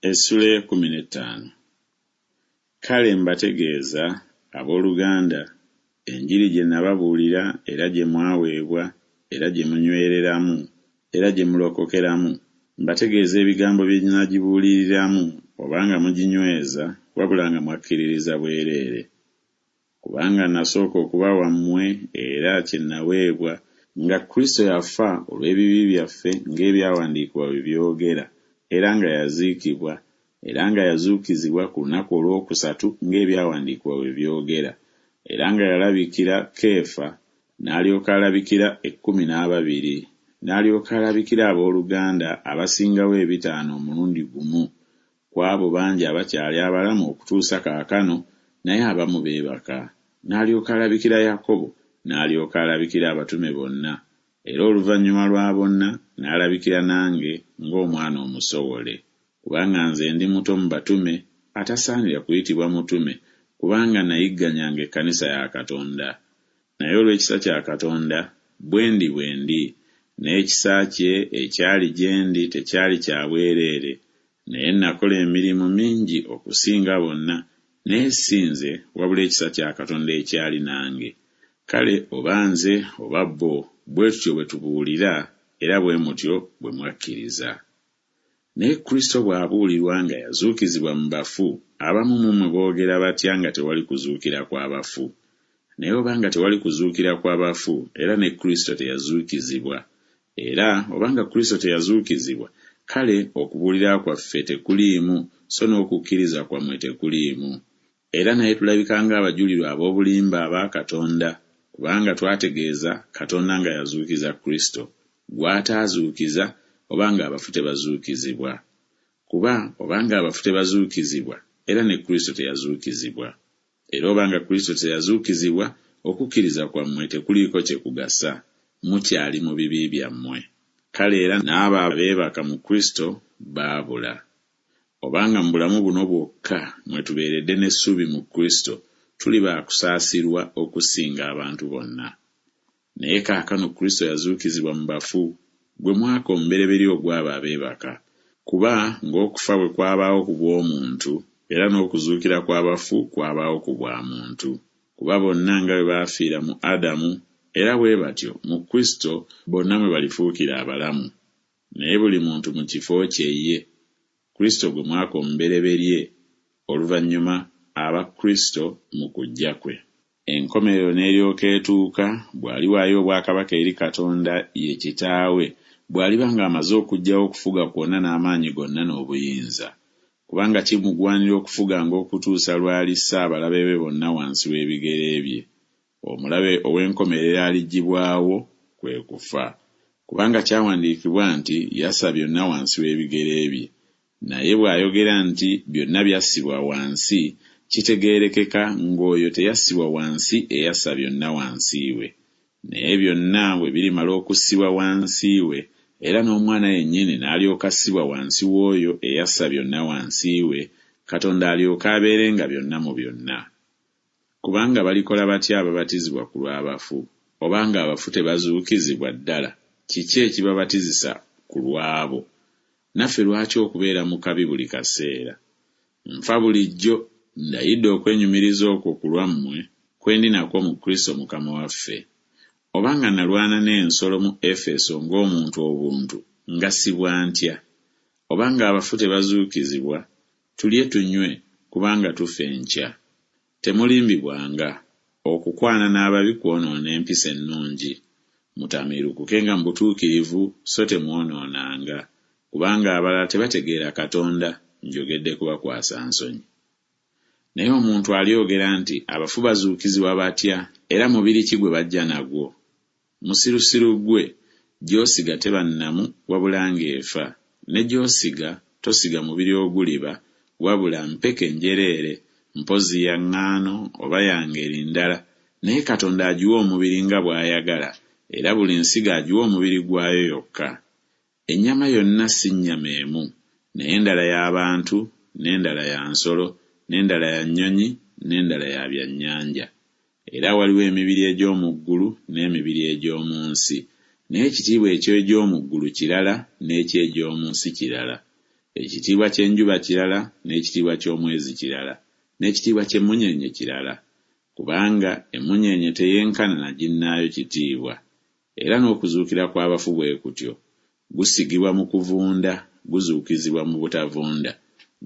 Essula 15. Kale mbategeeza abooluganda enjiri gye nababuulira era gye mwaweebwa era gye munywereramu era gye mulokokeramu, mbategeeza ebigambo bye nagibuuliriramu obanga muginyweza wabula nga mwakkiririza bwereere. Kubanga nasooka okubawa mmwe era kye naweebwa, nga Kristo yafa olw'ebibi byaffe ng'ebyawandiikibwa bwe byogera, era nga yaziikibwa, era nga yazuukizibwa ku lunaku olwokusatu ng'ebyawandiikibwa bwe byogera, era nga yalabikira Keefa, n'alyoka alabikira 12, n'alyoka alabikira abooluganda abasingawo 5 omulundi gumu, ku abo bangi abakyali abalamu okutuusa kaakano, naye abamu beebaka. N'alyoka alabikira Yakobo, n'alyoka alabikira abatume bonna, era oluvannyuma lwa bonna n'alabikira nange ng'omwana omusowole. Kubanga nze ndi muto mu batume, atasaanira kuyitibwa mutume, kubanga nayigganyanga ekkanisa ya Katonda. Naye olw'ekisa kya Katonda bwe ndi, naye ekisa kye ekyali gye ndi tekyali kya bwereere, naye nakola emirimu mingi okusinga bonna, naye si nze wabula ekisa kya Katonda ekyali nange. Kale oba nze oba bo, bwe tutyo bwe tubuulira era bwe mutyo bwe mwakkiriza. Naye Kristo bw'abuulirwa nga yazuukizibwa mu bafu, abamu mu mmwe boogera batya nga tewali kuzuukira kw'abafu? Naye obanga tewali kuzuukira kw'abafu, era ne Kristo teyazuukizibwa. Era obanga Kristo teyazuukizibwa, kale okubuulira kwaffe tekuliimu, so n'okukkiriza kwammwe tekuliimu. Era naye tulabika ng'abajulirwa ab'obulimba aba Katonda, kubanga twategeeza Katonda nga yazuukiza Kristo, gw'ataazuukiza obanga abafu tebazuukizibwa. Kuba obanga abafu tebazuukizibwa, era ne Kristo teyazuukizibwa. Era obanga Kristo teyazuukizibwa, okukkiriza kwammwe tekuliiko kye kugasa, mukyali mu bibi byammwe. Kale era n'abo abeebaka mu Kristo baabula. Obanga mu bulamu buno bwokka mwe tubeeredde n'essuubi mu Kristo, tuli baakusaasirwa okusinga abantu bonna. Naye kaakano Kristo yazuukizibwa mu bafu, gwe mwaka omubereberye ogw'abo abeebaka. Kuba ng'okufa bwe kwabaawo ku bw'omuntu, era n'okuzuukira kw'abafu kwabaawo ku bwa muntu. Kuba bonna nga bwe baafiira mu Adamu, era bwe batyo mu Kristo bonna mwe balifuukira abalamu. Naye buli muntu mu kifo kye ye. Kristo gwe mwaka omubereberye, oluvannyuma aba Kristo mu kujja kwe. Enkomerero n'eryoka etuuka bw'aliwaayo obwakabaka eri Katonda ye Kitaawe, bw'aliba ng'amaze okuggyawo okufuga kwonna n'amaanyi gonna n'obuyinza. Kubanga kimugwanira okufuga ng'okutuusa lw'alissa abalabe be bonna wansi w'ebigere bye. Omulabe ow'enkomerero aliggibwawo kwe kufa. Kubanga kyawandiikibwa nti yassa byonna wansi w'ebigere bye. Naye bw'ayogera nti byonna byassibwa wansi, kitegeerekeka ng'oyo teyassibwa wansi eyassa byonna wansi we. Naye byonna bwe birimala okussibwa wansi we, era n'omwana yennyini n'alyoka assibwa wansi w'oyo eyassa byonna wansi we, Katonda alyoka abeerenga byonna mu byonna. Kubanga balikola batya ababatizibwa ku lw'abafu? Obanga abafu tebazuukizibwa ddala, kiki ekibabatizisa ku lwabo? Naffe lwaki okubeera mu kabi buli kaseera? Nfa bulijjo, ndayidde okwenyumiriza okwo ku lwammwe kwe ndi nakwo mu Kristo Mukama waffe. Obanga nalwana n'ensolo mu Efeso ng'omuntu obuntu, ngassibwa ntya? Obanga abafu tebazuukizibwa, tulye tunywe kubanga tufa enkya. Temulimbibwanga, okukwana n'ababi kwonoona empisa ennungi. Mutamiirukukenga mu butuukirivu, so temwonoonanga. Kubanga abalala tebategeera Katonda, njogedde kubakwasa nsonyi. Naye omuntu alyogera nti abafu bazuukizibwa batya, era mubiri ki gwe bajja nagwo? Musirusiru gwe, gy'osiga tebannamu wabula ng'efa, ne gy'osiga tosiga mubiri oguliba, wabula mpeke njereere, mpozi ya ŋŋaano oba ya ngeri ndala. Naye Katonda agiwa omubiri nga bw'ayagala, era buli nsigo agiwa omubiri gwayo yokka. Ennyama yonna si nnyama emu, naye endala y'abantu, n'endala ya nsolo, n'endala ya nnyonyi, n'endala ya byannyanja. Era waliwo emibiri egy'omu ggulu n'emibiri egy'omu nsi, naye ekitiibwa eky'egy'omu ggulu kirala n'eky'egy'omu nsi kirala. ekitiibwa ky'enjuba kirala n'ekitiibwa ky'omwezi kirala n'ekitiibwa ky'emmunyeenye kirala, kubanga emmunyeenye teyenkana na ginnaayo kitiibwa. Era n'okuzuukira kw'abafu bwe kutyo, gusigibwa mu kuvunda, guzuukizibwa mu butavunda,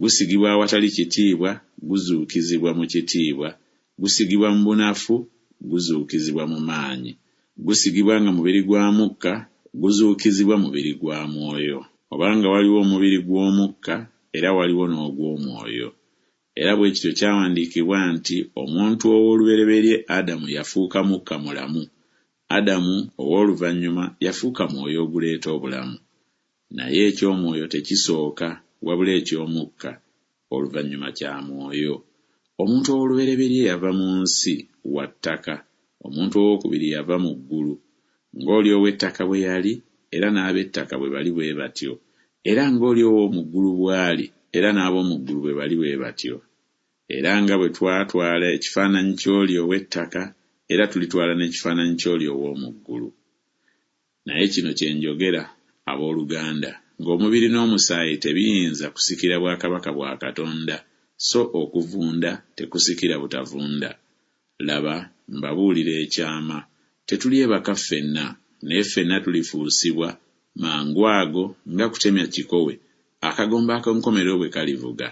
gusigibwa awatali kitiibwa, guzuukizibwa mu kitiibwa, gusigibwa mu bunafu, guzuukizibwa mu maanyi, gusigibwa nga mubiri gwa mukka, guzuukizibwa mubiri gwa mwoyo. Obanga waliwo omubiri gw'omukka era waliwo n'ogw'omwoyo. Era bwe kityo kyawandiikibwa nti omuntu ow'olubereberye Adamu yafuuka mukka mulamu, Adamu ow'oluvannyuma yafuuka mwoyo oguleeta obulamu. Naye eky'omwoyo tekisooka, wabula eky'omukka oluvannyuma kya mwoyo. Omuntu ow'olubereberye yava mu nsi wa ttaka, omuntu ow'okubiri yava mu ggulu, ng'oli ow'ettaka bwe yali, era n'ab'ettaka bwe bali bwe batyo, era ng'oli ow'omu ggulu bw'ali, era n'ab'omu ggulu bwe bali bwe batyo. Era nga bwe twatwala ekifaananyi ky'oli ow'ettaka, era tulitwala n'ekifaananyi ky'oli ow'omu ggulu. Naye kino kye njogera, abooluganda, ng'omubiri n'omusaayi tebiyinza kusikira bwakabaka bwa Katonda, so okuvunda tekusikira butavunda. Laba, mbabuulira ekyama, tetulyebaka ffenna, naye ffenna tulifuusibwa mangu ago nga kutemya kikowe, akagomba ak'enkomerero bwe kalivuga.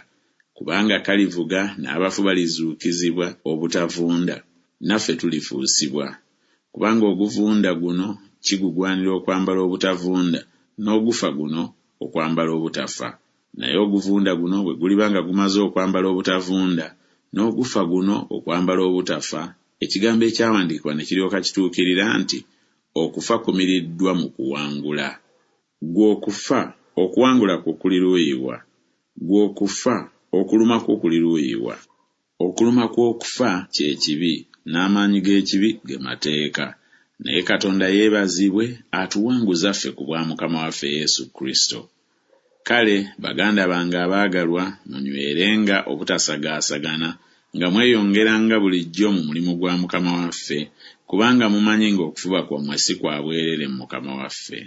Kubanga kalivuga n'abafu balizuukizibwa obutavunda, naffe tulifuusibwa. Kubanga oguvunda guno kigugwanira okwambala obutavunda, n'ogufa guno okwambala obutafa. Naye oguvunda guno bwe guliba nga gumaze okwambala obutavunda, n'ogufa guno okwambala obutafa, ekigambo ekyawandiikibwa ne kiryoka kituukirira nti okufa kumiriddwa mu kuwangula. Gw'okufa okuwangula kwo kuli luuyiwa, gw'okufa okuluma kwo kuli luuyiwa. Okuluma kw'okufa kye kibi, n'amaanyi g'ekibi ge mateeka. Naye Katonda yeebazibwe atuwanguza ffe ku bwa Mukama waffe Yesu Kristo. Kale baganda bange abaagalwa, munywerenga obutasagaasagana, nga mweyongeranga bulijjo mu mulimu gwa Mukama waffe, kubanga mumanyi ng'okufuba kwammwe si kwa bwerere mu Mukama waffe.